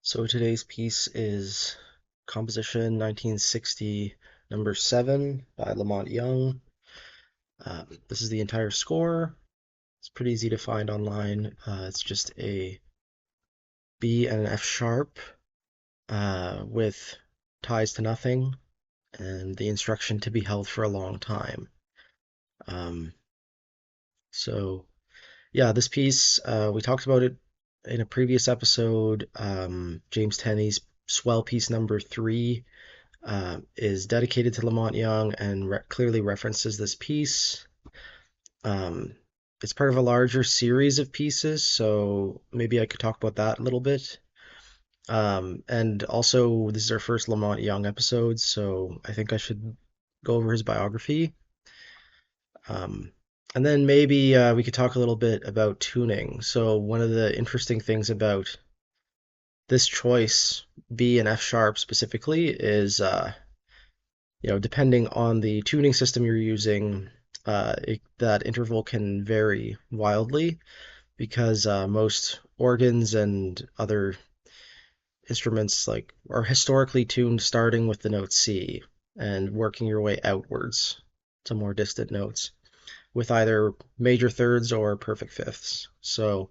So today's piece is composition 1960 number 7 by Monte Young. This is the entire score. It's pretty easy to find online. It's just a B and an F sharp with ties to nothing and the instruction to be held for a long time. Um, so yeah, this piece, we talked about it in a previous episode. James Tenney's swell piece number 3 is dedicated to Lamont Young and clearly references this piece. Um, it's part of a larger series of pieces, so maybe I could talk about that a little bit. And also, this is our first Lamont Young episode, so I think I should go over his biography. Um, and then maybe we could talk a little bit about tuning. So, one of the interesting things about this choice, B and F sharp specifically, is depending on the tuning system you're using, that interval can vary wildly because most organs and other instruments are historically tuned starting with the note C and working your way outwards to more distant notes with either major thirds or perfect fifths. So,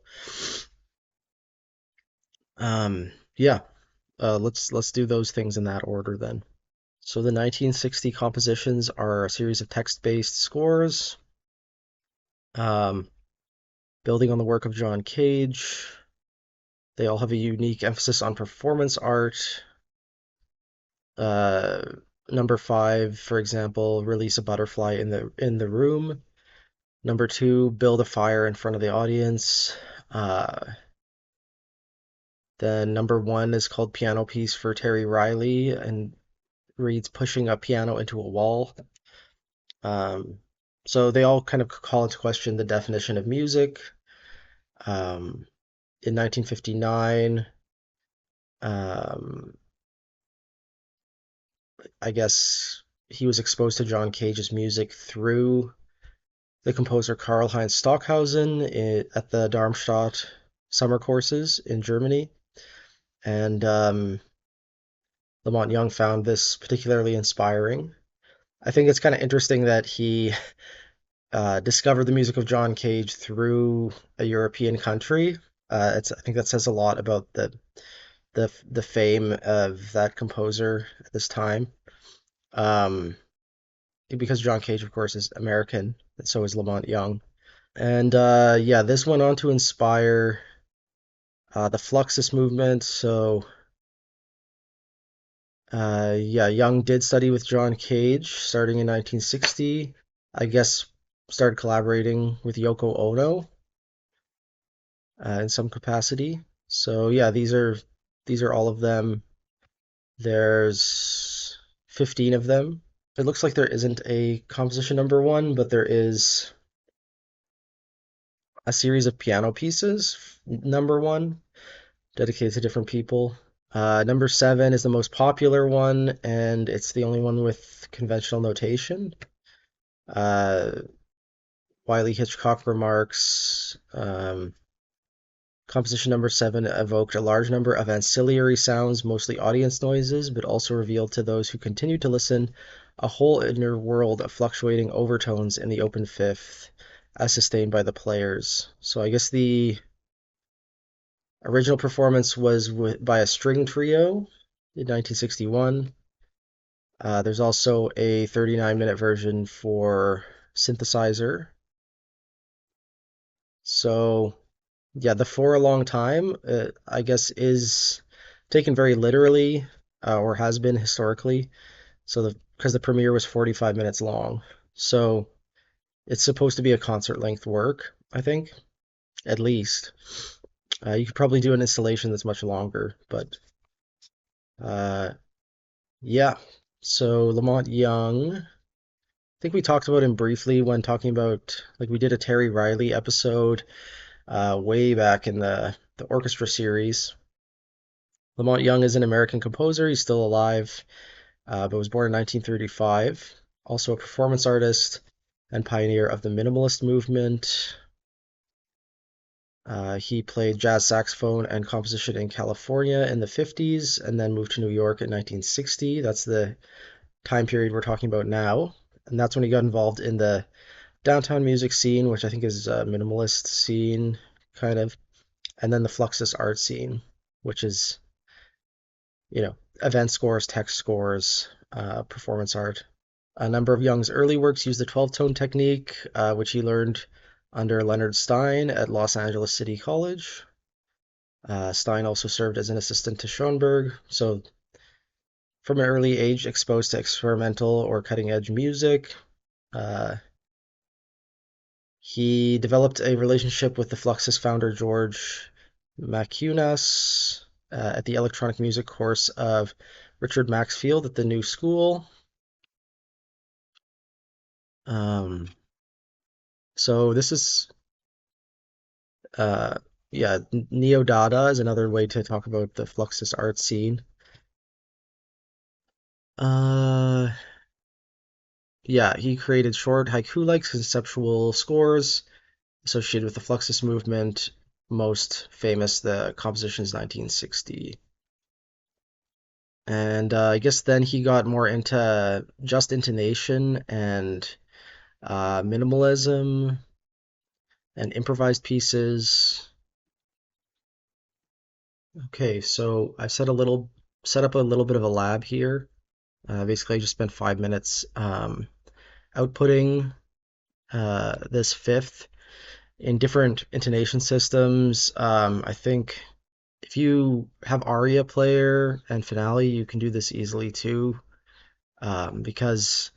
yeah, let's do those things in that order then. So the 1960 compositions are a series of text-based scores, um, building on the work of John Cage. They all have a unique emphasis on performance art. Uh, Number 5, for example, release a butterfly in the room. Number 2, build a fire in front of the audience. Then number 1 is called Piano Piece for Terry Riley and reads pushing a piano into a wall. Um, so they all kind of call into question the definition of music. In 1959, um, I guess he was exposed to John Cage's music through the composer Karl-Heinz Stockhausen at the Darmstadt summer courses in Germany. And Lamont Young found this particularly inspiring. I think it's kind of interesting that he discovered the music of John Cage through a European country. I think that says a lot about the fame of that composer at this time. Um, because John Cage, of course, is American, and so is Lamont Young. And yeah, this went on to inspire the Fluxus movement. So yeah, Young did study with John Cage starting in 1960. I guess started collaborating with Yoko Ono in some capacity. So yeah, these are all of them. There's 15 of them. It looks like there isn't a composition number 1, but there is a series of piano pieces, number 1, dedicated to different people. Number 7 is the most popular one, and it's the only one with conventional notation. Uh, Wiley Hitchcock remarks, composition number 7 evoked a large number of ancillary sounds, mostly audience noises, but also revealed to those who continued to listen a whole inner world of fluctuating overtones in the open fifth, as sustained by the players. So I guess the original performance was by a string trio in 1961. There's also a 39-minute version for synthesizer. So yeah, the for a long time, I guess, is taken very literally, or has been historically. So because the premiere was 45 minutes long, so it's supposed to be a concert length work, I think, at least. You could probably do an installation that's much longer, but uh, yeah. So Lamont Young, I think we talked about him briefly when talking about we did a Terry Riley episode way back in the orchestra series. Lamont Young is an American composer. He's still alive, but was born in 1935. Also a performance artist and pioneer of the minimalist movement. He played jazz saxophone and composition in California in the 50s and then moved to New York in 1960. That's the time period we're talking about now. And that's when he got involved in the downtown music scene, which I think is a minimalist scene, kind of. And then the Fluxus art scene, which is, event scores, text scores, performance art. A number of Young's early works use the 12-tone technique, which he learned under Leonard Stein at Los Angeles City College. Stein also served as an assistant to Schoenberg, so from an early age exposed to experimental or cutting-edge music. Uh, he developed a relationship with the Fluxus founder George Macunas at the electronic music course of Richard Maxfield at the New School. Um, so this is Uh, yeah, Neo Dada is another way to talk about the Fluxus art scene. Uh, yeah, he created short haiku-like conceptual scores associated with the Fluxus movement. Most famous, the composition's 1960. And I guess then he got more into just intonation and minimalism and improvised pieces. Okay, so I set up a little bit of a lab here. Basically, I just spent 5 minutes outputting this fifth in different intonation systems. I think if you have Aria Player and Finale, you can do this easily too, because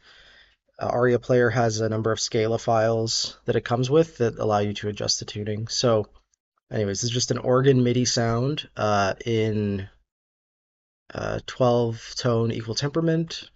Aria Player has a number of Scala files that it comes with that allow you to adjust the tuning. So, anyways, this is just an organ MIDI sound in 12 tone equal temperament.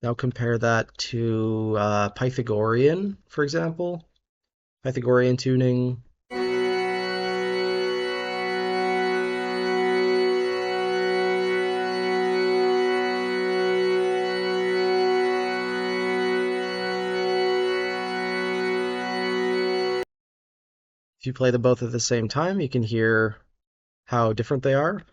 Now compare that to Pythagorean, for example. Pythagorean tuning. If you play them both at the same time, you can hear how different they are.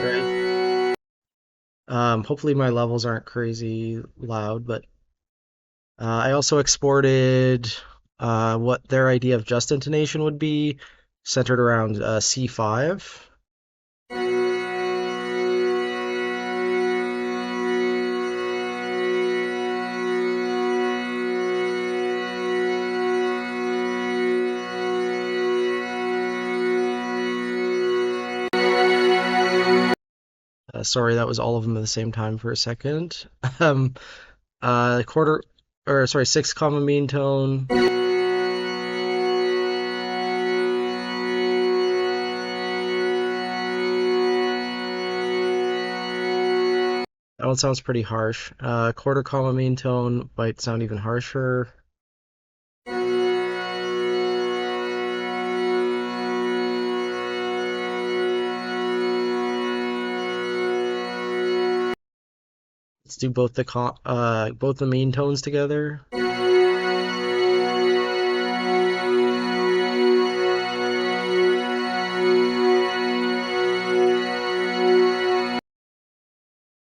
Right. Hopefully my levels aren't crazy loud, but I also exported what their idea of just intonation would be, centered around C5. Sorry, that was all of them at the same time for a second. Um, quarter, or sorry, six common mean tone. That one sounds pretty harsh. Quarter comma mean tone might sound even harsher. Let's do both the mean tones together.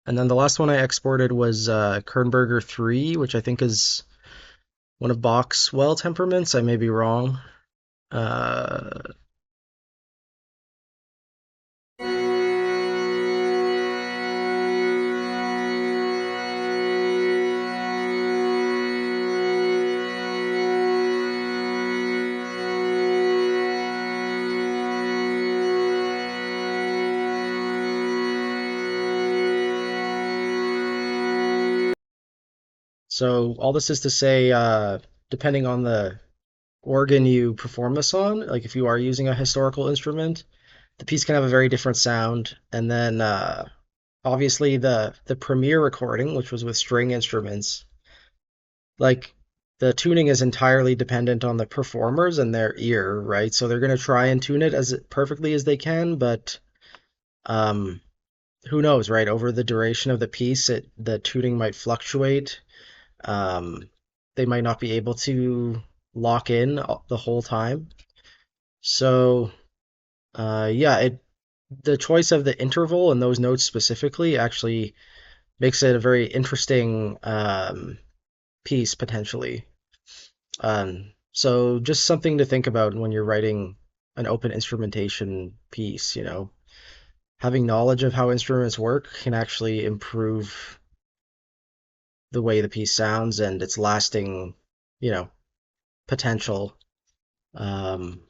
And then the last one I exported was Kernberger 3, which I think is one of Bach's well temperaments. I may be wrong. Uh, so all this is to say, depending on the organ you perform this on, like if you are using a historical instrument, the piece can have a very different sound. And then obviously the premiere recording, which was with string instruments, like the tuning is entirely dependent on the performers and their ear, right? So they're going to try and tune it as perfectly as they can, but um, who knows, right? Over the duration of the piece, the tuning might fluctuate. Um, they might not be able to lock in the whole time. So, yeah, the choice of the interval and those notes specifically actually makes it a very interesting piece potentially. So just something to think about when you're writing an open instrumentation piece, you know. Having knowledge of how instruments work can actually improve the way the piece sounds and its lasting, you know, potential. Um,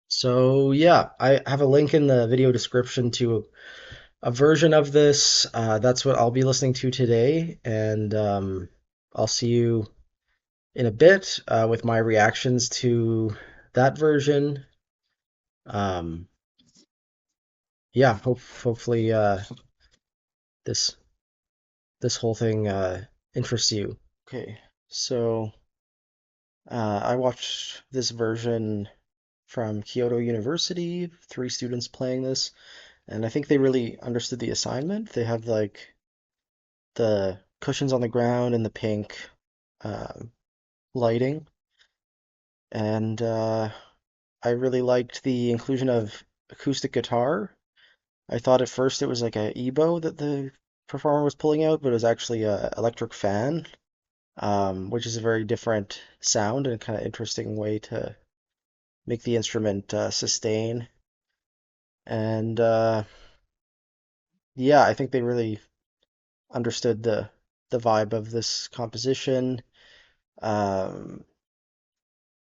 so yeah, I have a link in the video description to a version of this. That's what I'll be listening to today, and I'll see you in a bit with my reactions to that version. Um, yeah, hopefully this this whole thing interests you. Okay, so I watched this version from Kyoto University, three students playing this, and I think they really understood the assignment. They have like the cushions on the ground and the pink um, lighting, and I really liked the inclusion of acoustic guitar. I thought at first it was like a EBow that the performer was pulling out, but it was actually a electric fan, which is a very different sound and kind of interesting way to make the instrument sustain. And yeah, I think they really understood the vibe of this composition. Um,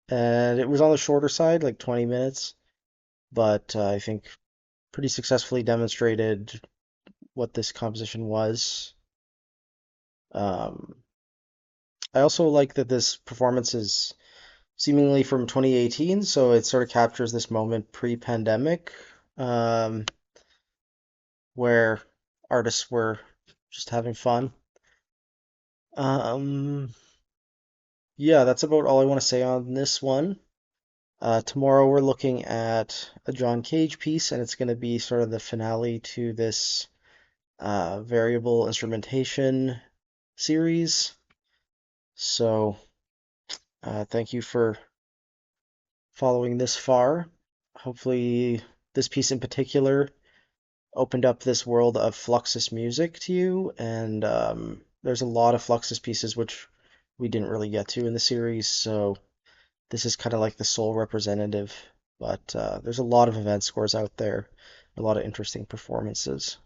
and it was on the shorter side, like 20 minutes, but I think pretty successfully demonstrated what this composition was. Um, I also like that this performance is seemingly from 2018, so it sort of captures this moment pre-pandemic, um, where artists were just having fun. Um, yeah, that's about all I want to say on this one. Tomorrow we're looking at a John Cage piece, and it's going to be sort of the finale to this variable instrumentation series. So, thank you for following this far. Hopefully, this piece in particular opened up this world of Fluxus music to you, and there's a lot of Fluxus pieces which we didn't really get to in the series, so this is kind of like the sole representative. But there's a lot of event scores out there, a lot of interesting performances.